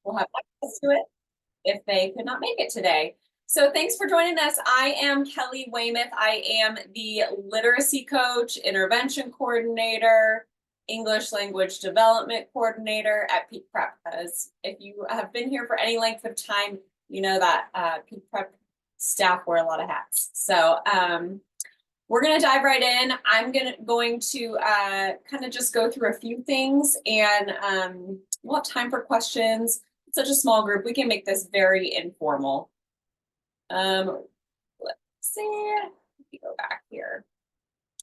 will have access to it if they could not make it today. So thanks for joining us. I am Kelly Weymouth. I am the literacy coach, intervention coordinator, English language development coordinator at Peak Prep. As if you have been here for any length of time, you know that Peak Prep staff wear a lot of hats. So we're going to dive right in. I'm going to kind of just go through a few things, and we'll have time for questions. It's such a small group. We can make this very informal. Let's see. Let me go back here.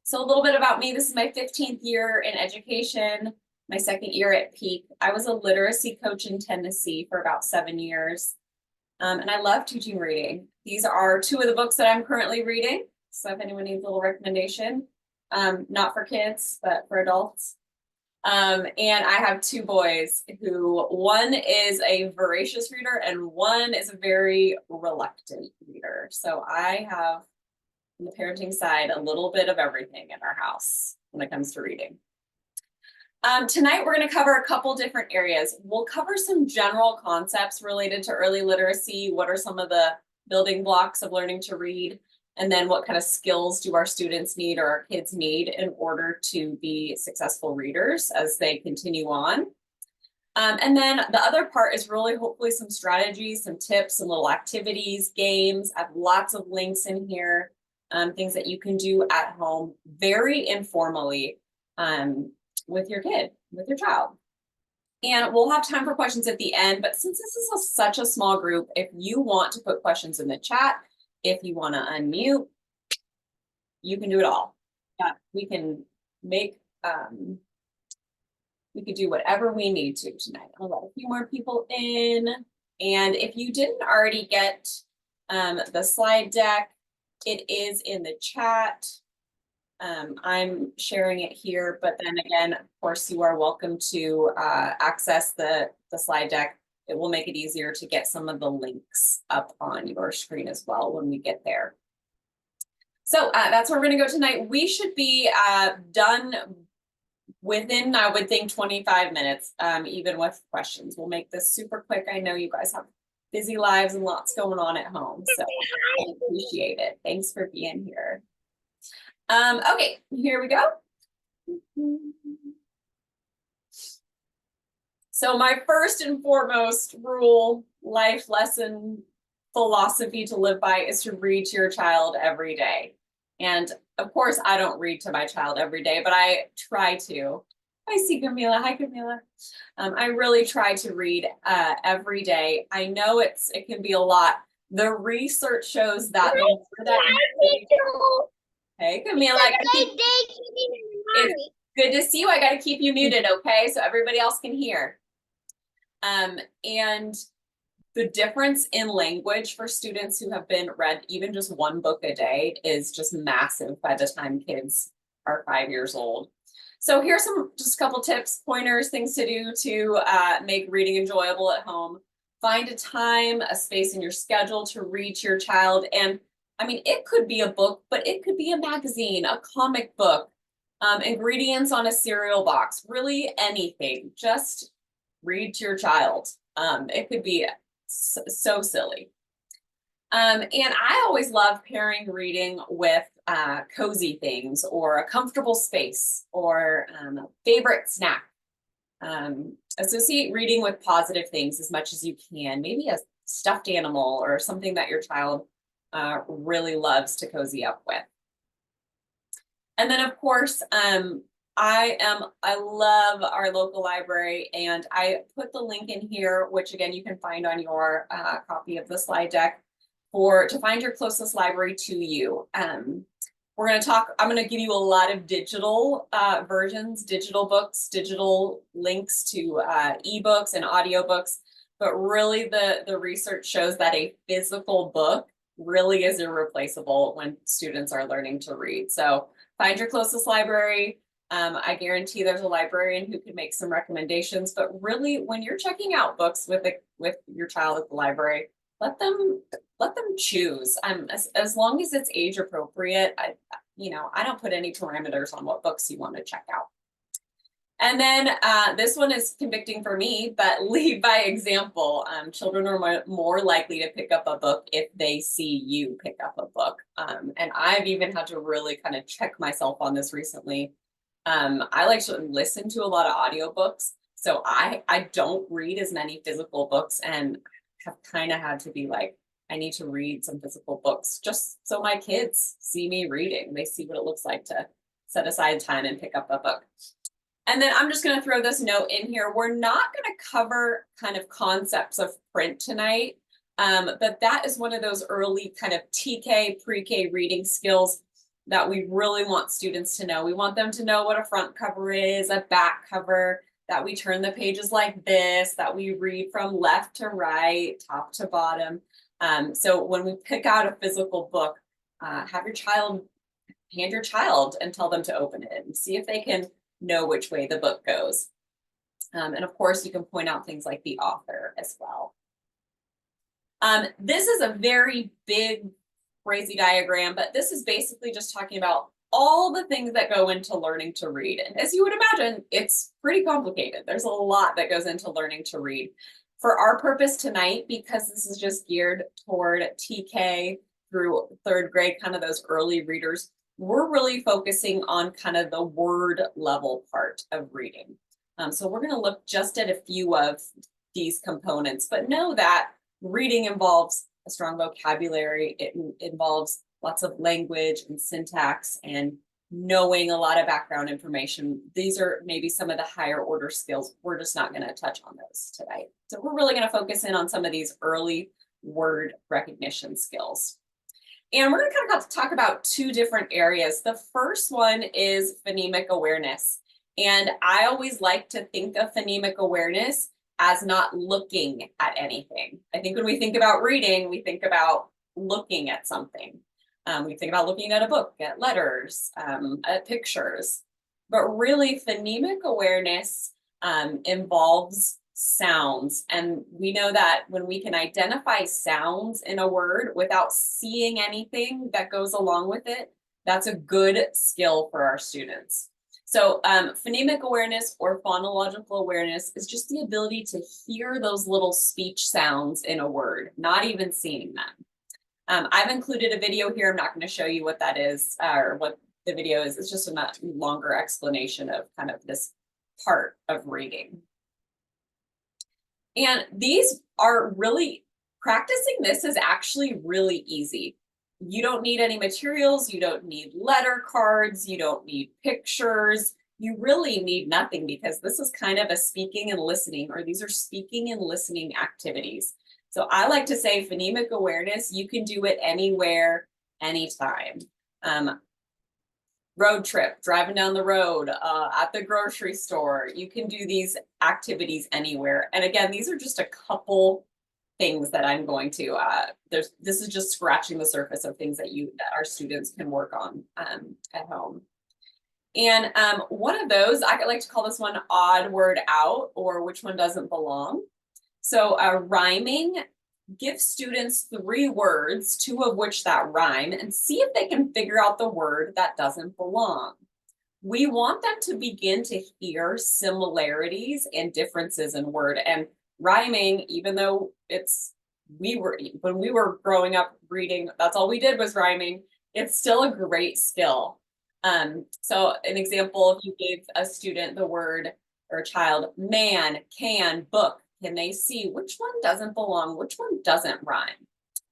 So a little bit about me. This is my 15th year in education, my second year at Peak. I was a literacy coach in Tennessee for about 7 years. And I love teaching reading. These are two of the books that I'm currently reading. So if anyone needs a little recommendation, not for kids, but for adults. And I have two boys who one is a voracious reader and one is a very reluctant reader. So I have, on the parenting side, a little bit of everything in our house when it comes to reading. Tonight, we're going to cover a couple different areas. We'll cover some general concepts related to early literacy. What are some of the building blocks of learning to read? And then what kind of skills do our students need or our kids need in order to be successful readers as they continue on? And then the other part is really hopefully some strategies, some tips, some little activities, games. I have lots of links in here, things that you can do at home very informally with your kid, with your child. And we'll have time for questions at the end, but since this is such a small group, if you want to put questions in the chat, if you want to unmute, you can do it all. Yeah, we can make, we could do whatever we need to tonight. I'll let a few more people in. And if you didn't already get the slide deck, it is in the chat. I'm sharing it here, but then again, of course, you are welcome to access the slide deck. It will make it easier to get some of the links up on your screen as well when we get there. So that's where we're going to go tonight. We should be done within, I would think, 25 minutes, even with questions. We'll make this super quick. I know you guys have busy lives and lots going on at home, so I appreciate it. Thanks for being here. Okay, here we go. So my first and foremost rule, life lesson, philosophy to live by is to read to your child every day. And of course, I don't read to my child every day, but I try to. I see Camila. Hi, Camila. I really try to read every day. I know it can be a lot. The research shows that. Hey, Camila. It's good to see you. I got to keep you muted, okay? So everybody else can hear. And the difference in language for students who have been read even just one book a day is just massive by the time kids are 5 years old. So here's just a couple tips, pointers, things to do to make reading enjoyable at home. Find a time, a space in your schedule to read to your child. And I mean, it could be a book, but it could be a magazine, a comic book, ingredients on a cereal box, really anything. Just read to your child. It could be so silly. And I always love pairing reading with cozy things or a comfortable space or a favorite snack. Associate reading with positive things as much as you can. Maybe a stuffed animal or something that your child really loves to cozy up with. And then of course, I love our local library, and I put the link in here, which again, you can find on your copy of the slide deck to find your closest library to you. We're going to talk, I'm going to give you a lot of digital versions, digital books, digital links to ebooks and audiobooks, but really the research shows that a physical book really is irreplaceable when students are learning to read. So find your closest library. I guarantee there's a librarian who can make some recommendations, but really when you're checking out books with your child at the library, let them choose. As long as it's age appropriate, I don't put any parameters on what books you want to check out. And then this one is convicting for me, but lead by example. Children are more likely to pick up a book if they see you pick up a book. And I've even had to really kind of check myself on this recently. I like to listen to a lot of audiobooks. So I don't read as many physical books and have kind of had to be like, I need to read some physical books just so my kids see me reading. They see what it looks like to set aside time and pick up a book. And then I'm just going to throw this note in here. We're not going to cover kind of concepts of print tonight, but that is one of those early kind of TK, pre-K reading skills that we really want students to know. We want them to know what a front cover is, a back cover, that we turn the pages like this, that we read from left to right, top to bottom. So when we pick out a physical book, have your child, hand your child and tell them to open it and see if they can know which way the book goes. And of course, you can point out things like the author as well. This is a very big, crazy diagram, but this is basically just talking about all the things that go into learning to read. And as you would imagine, it's pretty complicated. There's a lot that goes into learning to read. For our purpose tonight, because this is just geared toward TK through third grade, kind of those early readers, we're really focusing on kind of the word level part of reading. So we're going to look just at a few of these components, but know that reading involves a strong vocabulary. It involves lots of language and syntax and knowing a lot of background information. These are maybe some of the higher order skills. We're just not going to touch on those today. So we're really going to focus in on some of these early word recognition skills. And we're going to kind of talk about two different areas. The first one is phonemic awareness. And I always like to think of phonemic awareness as not looking at anything. I think when we think about reading, we think about looking at something. We think about looking at a book, at letters, at pictures. But really, phonemic awareness involves sounds. And we know that when we can identify sounds in a word without seeing anything that goes along with it, that's a good skill for our students. So phonemic awareness or phonological awareness is just the ability to hear those little speech sounds in a word, not even seeing them. I've included a video here. I'm not going to show you what that is or what the video is. It's just a much longer explanation of kind of this part of reading. And these are really, practicing this is actually really easy. You don't need any materials, you don't need letter cards, you don't need pictures, you really need nothing because this is kind of a speaking and listening, or these are speaking and listening activities. So I like to say phonemic awareness, you can do it anywhere, anytime. Road trip, driving down the road, at the grocery store. You can do these activities anywhere. And again, these are just a couple things that I'm going to, this is just scratching the surface of things that our students can work on at home. And one of those, I like to call this one odd word out, or which one doesn't belong. So rhyming, give students 3 words, 2 of which that rhyme, and see if they can figure out the word that doesn't belong. We want them to begin to hear similarities and differences in word. And rhyming, even though when we were growing up reading, that's all we did was rhyming, it's still a great skill. So an example, if you gave a student the word, or a child, man, can, book, can they see which one doesn't belong, which one doesn't rhyme?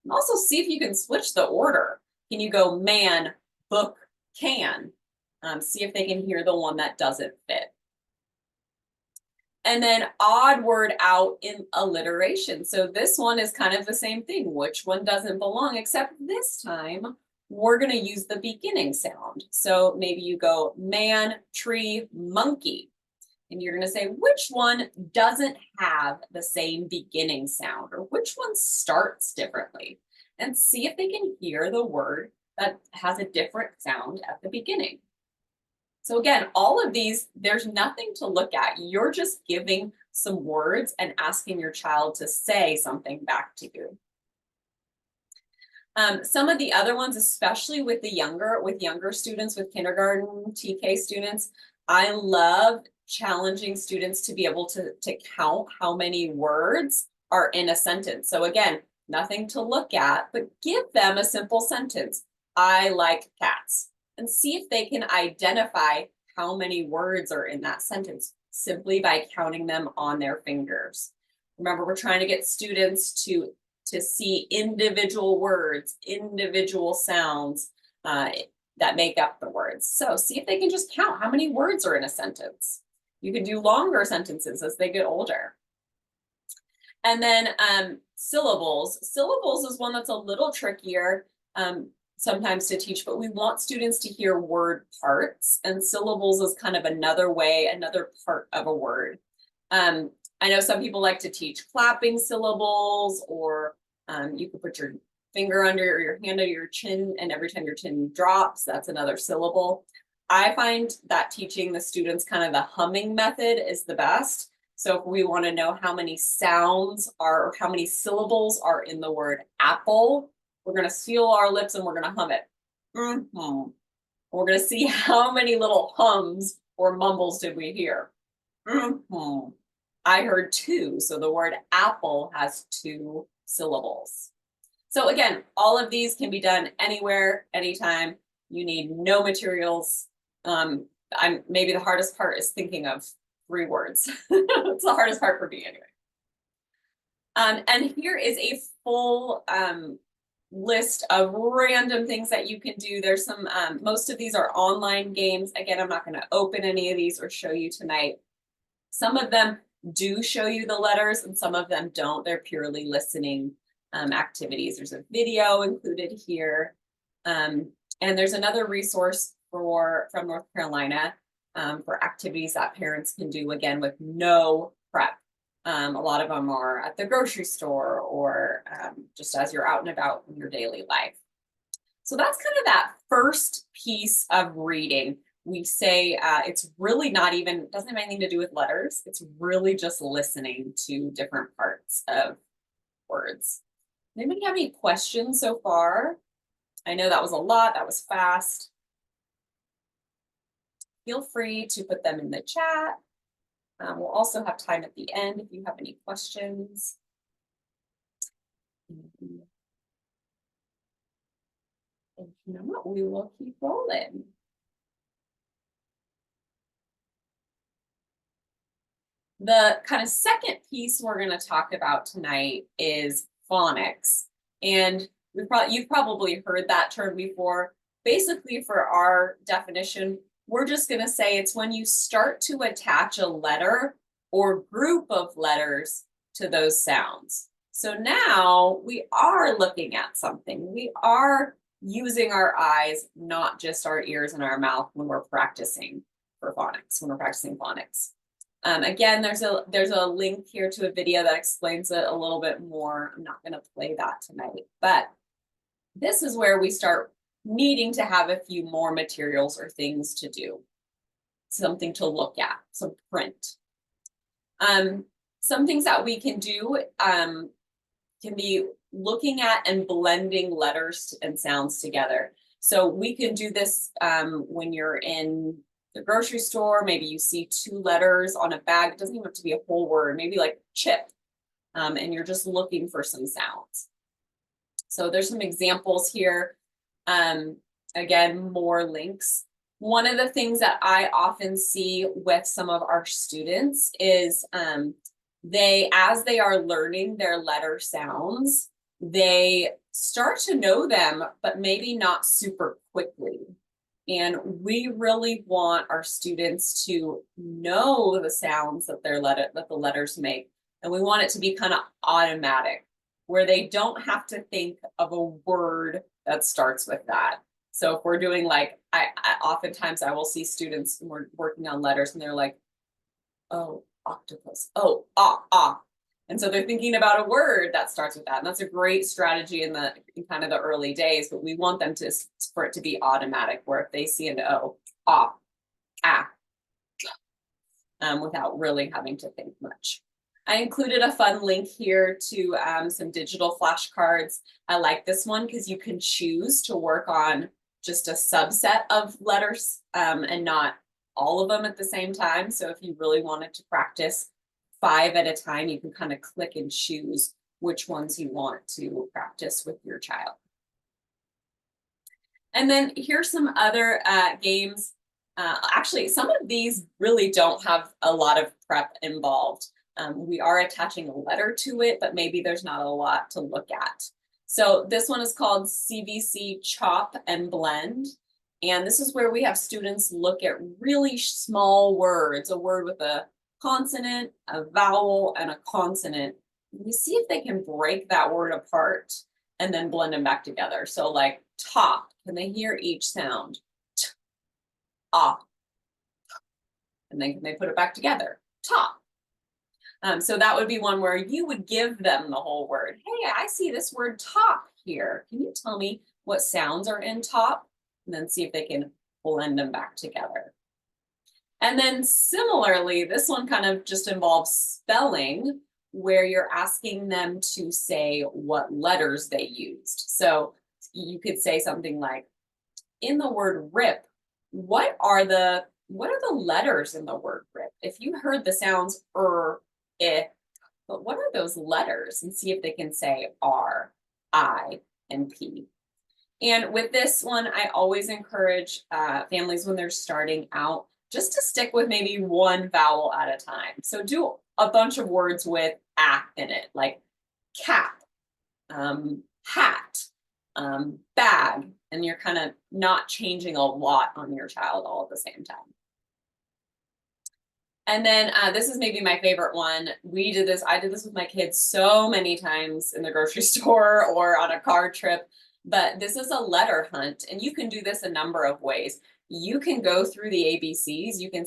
And also see if you can switch the order. Can you go man, book, can? See if they can hear the one that doesn't fit. And then odd word out in alliteration. So this one is kind of the same thing. Which one doesn't belong, except this time we're going to use the beginning sound. So maybe you go man, tree, monkey. And you're going to say, which one doesn't have the same beginning sound, or which one starts differently? And see if they can hear the word that has a different sound at the beginning. So again, all of these, there's nothing to look at. You're just giving some words and asking your child to say something back to you. Some of the other ones, especially with younger students, with kindergarten, TK students, I love challenging students to be able to count how many words are in a sentence. So again, nothing to look at, but give them a simple sentence. I like cats. And see if they can identify how many words are in that sentence simply by counting them on their fingers. Remember, we're trying to get students to see individual words, individual sounds that make up the words. So see if they can just count how many words are in a sentence. You can do longer sentences as they get older. And then syllables. Syllables is one that's a little trickier sometimes to teach, but we want students to hear word parts, and syllables is kind of another way, another part of a word. I know some people like to teach clapping syllables, or you could put your finger under your hand under your chin, and every time your chin drops, that's another syllable. I find that teaching the students kind of the humming method is the best. So if we want to know how many sounds are, or how many syllables are in the word apple, we're going to seal our lips and we're going to hum it. Mm-hmm. We're going to see how many little hums or mumbles did we hear. Mm-hmm. I heard 2, so the word apple has 2 syllables. So again, all of these can be done anywhere, anytime. You need no materials. Maybe the hardest part is thinking of 3 words. It's the hardest part for me anyway. And here is a full list of random things that you can do. There's some, most of these are online games. Again, I'm not going to open any of these or show you tonight. Some of them do show you the letters and some of them don't. They're purely listening activities. There's a video included here. And there's another resource from North Carolina for activities that parents can do, again, with no prep. A lot of them are at the grocery store or just as you're out and about in your daily life. So that's kind of that first piece of reading. We say it's really not even, doesn't have anything to do with letters. It's really just listening to different parts of words. Anybody have any questions so far? I know that was a lot, that was fast. Feel free to put them in the chat. We'll also have time at the end if you have any questions. If not, we will keep rolling. The kind of second piece we're going to talk about tonight is phonics. And you've probably heard that term before. Basically, for our definition, we're just going to say it's when you start to attach a letter or group of letters to those sounds. So now we are looking at something. We are using our eyes, not just our ears and our mouth when we're practicing for phonics, when we're practicing phonics. Again, there's a link here to a video that explains it a little bit more. I'm not going to play that tonight, but this is where we start needing to have a few more materials or things to do, something to look at, some print. Some things that we can do can be looking at and blending letters and sounds together. So we can do this when you're in the grocery store. Maybe you see 2 letters on a bag. It doesn't even have to be a whole word, maybe like chip, and you're just looking for some sounds. So there's some examples here. Again, more links. One of the things that I often see with some of our students is as they are learning their letter sounds, they start to know them, but maybe not super quickly. And we really want our students to know the sounds that the letters make. And we want it to be kind of automatic, where they don't have to think of a word that starts with that. So if we're doing like, oftentimes I will see students when we're working on letters and they're like, oh, octopus, oh, ah. And so they're thinking about a word that starts with that. And that's a great strategy in kind of the early days, but we want them for it to be automatic, where if they see an O, ah, without really having to think much. I included a fun link here to some digital flashcards. I like this one because you can choose to work on just a subset of letters and not all of them at the same time. So if you really wanted to practice 5 at a time, you can kind of click and choose which ones you want to practice with your child. And then here's some other games. Actually, some of these really don't have a lot of prep involved. We are attaching a letter to it, but maybe there's not a lot to look at. So this one is called CVC Chop and Blend. And this is where we have students look at really small words, a word with a consonant, a vowel, and a consonant. We see if they can break that word apart and then blend them back together. So like top, can they hear each sound? T, ah. And then can they put it back together? Top. So that would be one where you would give them the whole word. Hey, I see this word top here. Can you tell me what sounds are in top? And then see if they can blend them back together. And then similarly, this one kind of just involves spelling, where you're asking them to say what letters they used. So you could say something like, in the word rip, what are the letters in the word rip? If you heard the sounds eh, but what are those letters? And see if they can say R, I, and P. And with this one, I always encourage families when they're starting out just to stick with maybe one vowel at a time. So do a bunch of words with "a" in it, like cap, hat, bag, and you're kind of not changing a lot on your child all at the same time. And then this is maybe my favorite one. I did this with my kids so many times in the grocery store or on a car trip, but this is a letter hunt, and you can do this a number of ways. You can go through the ABCs. You can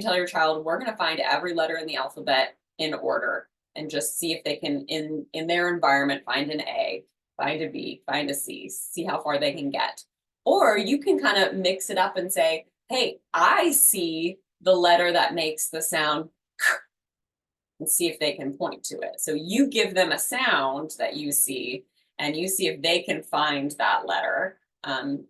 tell your child, we're going to find every letter in the alphabet in order and just see if they can, in their environment, find an A, find a B, find a C, see how far they can get. Or you can kind of mix it up and say, hey, I see the letter that makes the sound and see if they can point to it. So you give them a sound that you see, and you see if they can find that letter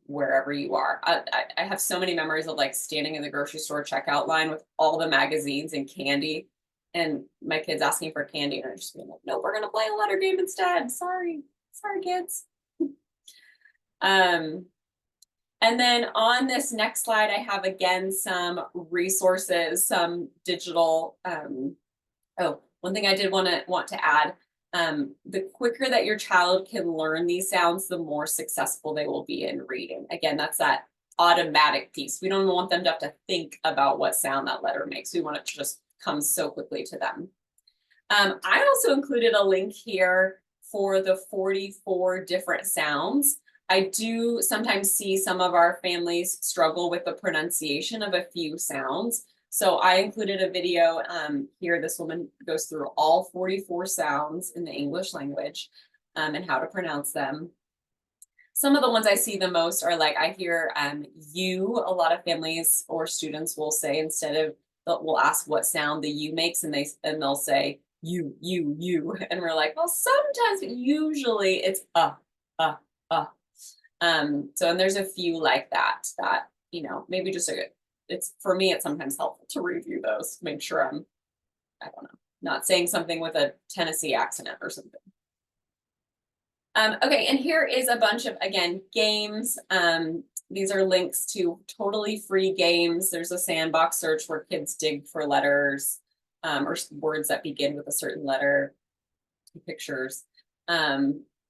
wherever you are. I have so many memories of like standing in the grocery store checkout line with all the magazines and candy, and my kids asking for candy, and I'm just being like, no, we're gonna play a letter game instead. Sorry, kids. And then on this next slide, I have again some resources, some digital. One thing I did want to add, the quicker that your child can learn these sounds, the more successful they will be in reading. Again, that's that automatic piece. We don't want them to have to think about what sound that letter makes. We want it to just come so quickly to them. I also included a link here for the 44 different sounds. I do sometimes see some of our families struggle with the pronunciation of a few sounds. So I included a video here. This woman goes through all 44 sounds in the English language and how to pronounce them. Some of the ones I see the most are like, I hear you. A lot of families or students will say, instead of, we'll ask what sound the U makes, and they'll say you. And we're like, well, sometimes, but usually it's So, and there's a few like that, maybe just it's, for me, it's sometimes helpful to review those, make sure I'm, I don't know, not saying something with a Tennessee accent or something. Okay, and here is a bunch of, again, games. These are links to totally free games. There's a sandbox search where kids dig for letters or words that begin with a certain letter, pictures.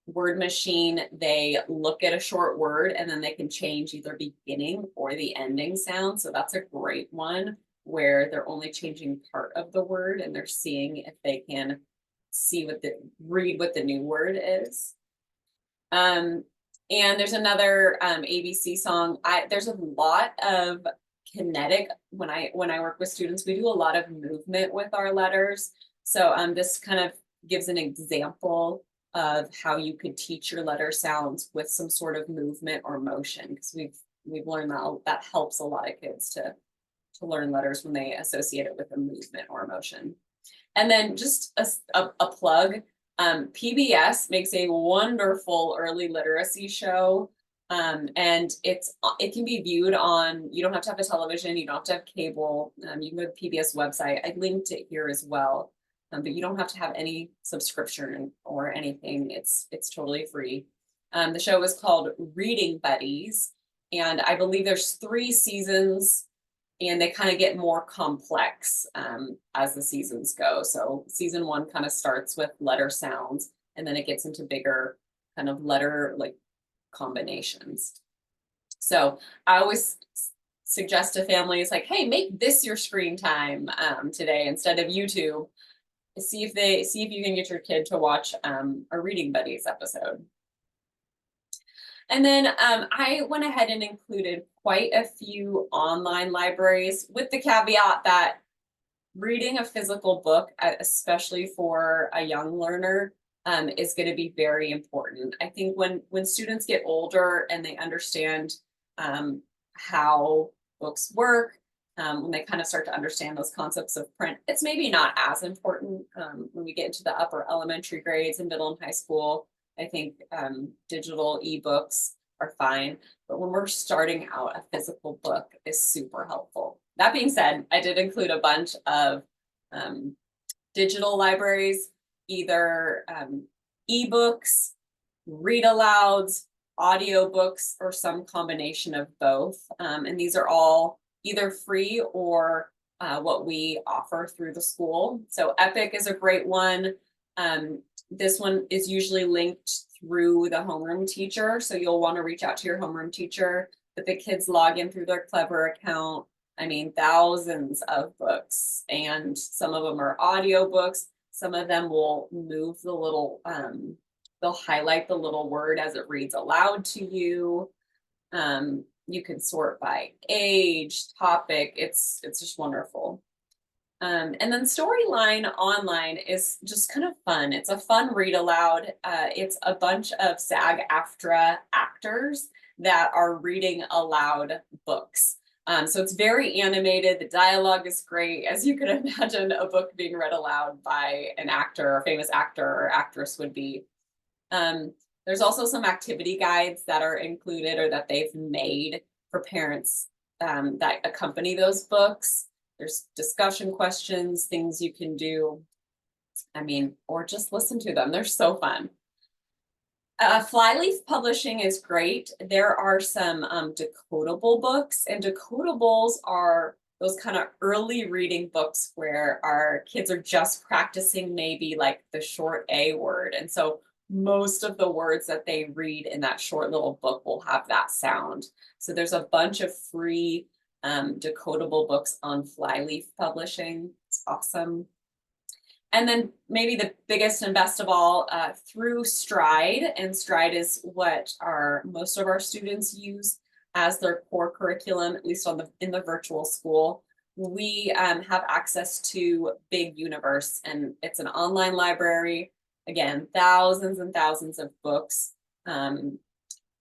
Word Machine, they look at a short word and then they can change either beginning or the ending sound. So that's a great one where they're only changing part of the word and they're seeing if they can read what the new word is. And there's another ABC song. There's a lot of kinetic when I work with students. We do a lot of movement with our letters. So this kind of gives an example of how you could teach your letter sounds with some sort of movement or motion, because we've learned that helps a lot of kids to learn letters when they associate it with a movement or emotion. And then just a plug, PBS makes a wonderful early literacy show. And it can be viewed on, you don't have to have a television, you don't have to have cable. You can go to the PBS website. I linked it here as well. But you don't have to have any subscription or anything. It's totally free. The show is called Reading Buddies, and I believe there's 3 seasons, and they kind of get more complex as the seasons go. So season 1 kind of starts with letter sounds, and then it gets into bigger kind of letter like combinations. So I always suggest to families like, hey, make this your screen time today instead of YouTube. See if you can get your kid to watch a Reading Buddies episode. And then I went ahead and included quite a few online libraries, with the caveat that reading a physical book, especially for a young learner, is going to be very important. I think when students get older and they understand how books work, when they kind of start to understand those concepts of print, it's maybe not as important when we get into the upper elementary grades and middle and high school. I think digital ebooks are fine, but when we're starting out, a physical book is super helpful. That being said, I did include a bunch of digital libraries, either ebooks, read alouds, audiobooks, or some combination of both. And these are all either free or what we offer through the school. So Epic is a great one. This one is usually linked through the homeroom teacher. So you'll want to reach out to your homeroom teacher, but the kids log in through their Clever account. I mean, thousands of books, and some of them are audiobooks. Some of them will move the little, they'll highlight the little word as it reads aloud to you. You can sort by age, topic. It's just wonderful. And then Storyline Online is just kind of fun. It's a fun read aloud. It's a bunch of SAG-AFTRA actors that are reading aloud books. So it's very animated. The dialogue is great. As you can imagine, a book being read aloud by an actor, a famous actor or actress would be. There's also some activity guides that are included or that they've made for parents that accompany those books. There's discussion questions, things you can do. I mean, or just listen to them. They're so fun. Flyleaf Publishing is great. There are some decodable books, and decodables are those kind of early reading books where our kids are just practicing maybe like the short A word. And so most of the words that they read in that short little book will have that sound. So there's a bunch of free decodable books on Flyleaf Publishing. It's awesome. And then maybe the biggest and best of all, through Stride, and Stride is what most of our students use as their core curriculum, at least in the virtual school. We have access to Big Universe, and it's an online library. Again, thousands and thousands of books,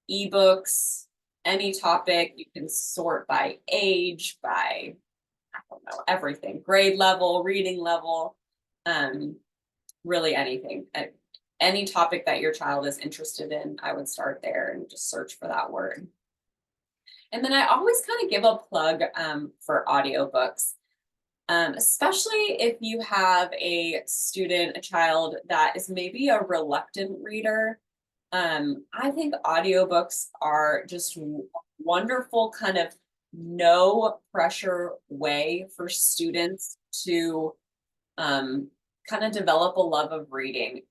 ebooks, any topic. You can sort by age, by, I don't know, everything, grade level, reading level, really anything. Any topic that your child is interested in, I would start there and just search for that word. And then I always kind of give a plug for audiobooks, especially if you have a student, a child that is maybe a reluctant reader. I think audiobooks are just wonderful kind of no pressure way for students to kind of develop a love of reading.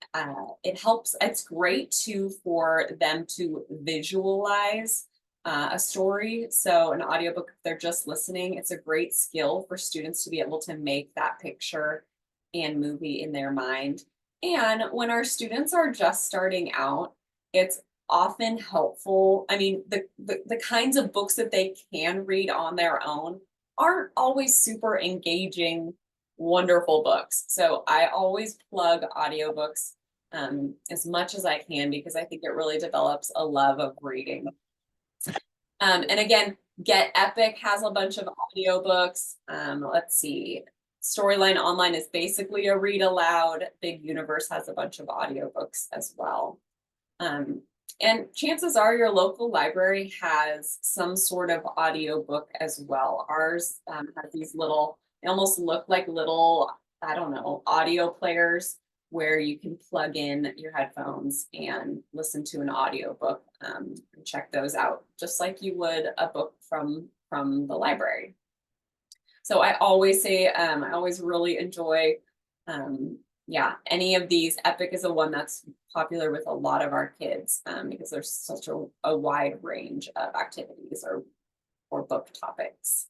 It helps, it's great too for them to visualize a story. So an audiobook, if they're just listening, it's a great skill for students to be able to make that picture and movie in their mind. And when our students are just starting out, it's often helpful. I mean, the kinds of books that they can read on their own aren't always super engaging, wonderful books. So I always plug audiobooks as much as I can, because I think it really develops a love of reading. And again, Get Epic has a bunch of audiobooks. Let's see. Storyline Online is basically a read aloud. Big Universe has a bunch of audiobooks as well. And chances are your local library has some sort of audiobook as well. Ours has these little, they almost look like little, I don't know, audio players where you can plug in your headphones and listen to an audiobook, and check those out, just like you would a book from the library. So I always say, I always really enjoy, yeah, any of these. Epic is the one that's popular with a lot of our kids, because there's such a wide range of activities or book topics.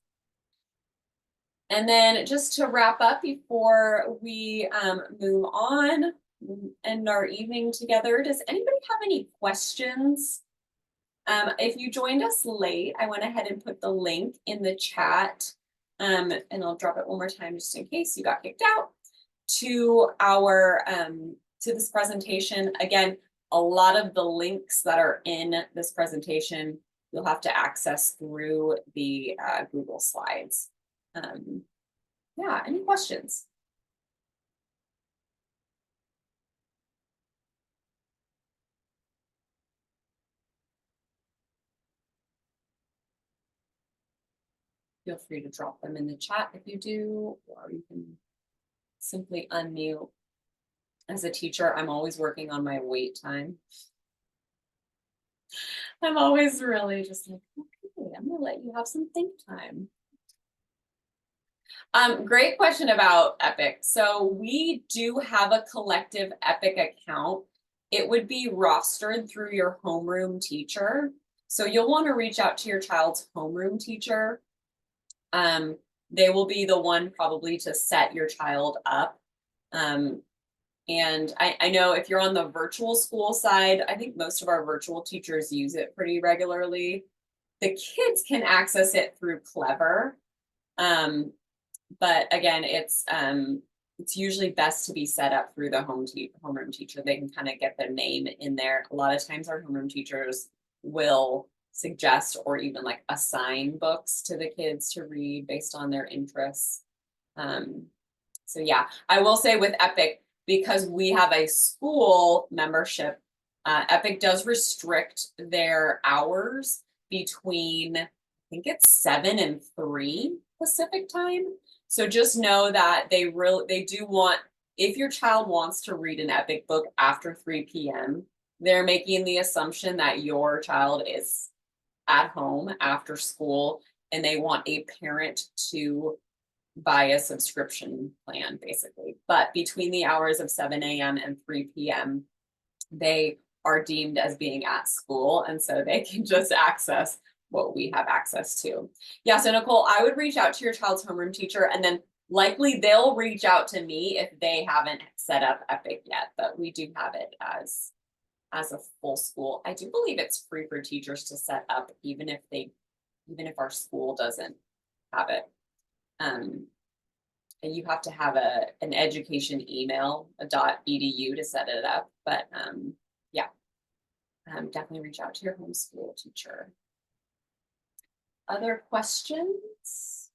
And then just to wrap up before we move on, end our evening together, does anybody have any questions? If you joined us late, I went ahead and put the link in the chat, and I'll drop it one more time just in case you got kicked out, to our to this presentation. Again, a lot of the links that are in this presentation you'll have to access through the Google Slides. Yeah, any questions? Feel free to drop them in the chat if you do, or you can simply unmute. As a teacher, I'm always working on my wait time. I'm always really just like, okay, I'm gonna let you have some think time. Great question about Epic. So we do have a collective Epic account. It would be rostered through your homeroom teacher. So you'll want to reach out to your child's homeroom teacher. They will be the one probably to set your child up. And I know if you're on the virtual school side, I think most of our virtual teachers use it pretty regularly. The kids can access it through Clever. But again, it's usually best to be set up through the homeroom teacher. They can kind of get their name in there. A lot of times our homeroom teachers will suggest or even like assign books to the kids to read based on their interests. So yeah, I will say with Epic, because we have a school membership, Epic does restrict their hours between, I think it's 7 and 3 Pacific time. So just know that they do want, if your child wants to read an Epic book after 3 p.m., they're making the assumption that your child is at home after school and they want a parent to buy a subscription plan, basically. But between the hours of 7 a.m. and 3 p.m., they are deemed as being at school, and so they can just access what we have access to. Yeah, so Nicole, I would reach out to your child's homeroom teacher, and then likely they'll reach out to me if they haven't set up Epic yet, but we do have it as a full school. I do believe it's free for teachers to set up, even if our school doesn't have it. And you have to have an education email, a .edu to set it up. But yeah, definitely reach out to your homeschool teacher. Other questions?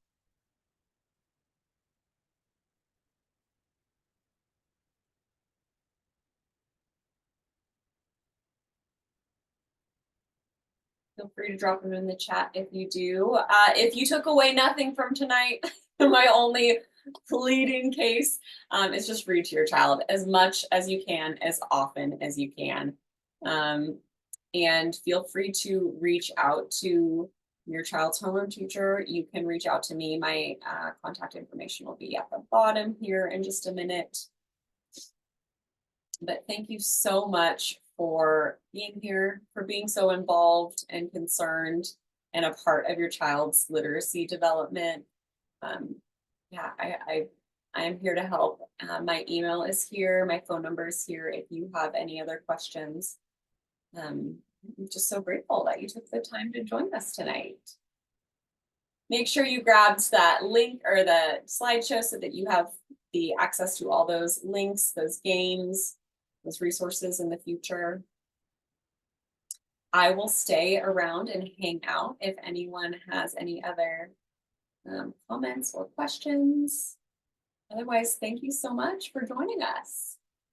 Feel free to drop them in the chat if you do. If you took away nothing from tonight, my only pleading case is just read to your child as much as you can, as often as you can. And feel free to reach out to your child's homeroom teacher. You can reach out to me. My contact information will be at the bottom here in just a minute. But thank you so much for being here, for being so involved and concerned and a part of your child's literacy development. Yeah, I am here to help. My email is here. My phone number is here if you have any other questions. I'm just so grateful that you took the time to join us tonight. Make sure you grabbed that link or the slideshow so that you have the access to all those links, those games, those resources in the future. I will stay around and hang out if anyone has any other comments or questions. Otherwise, thank you so much for joining us.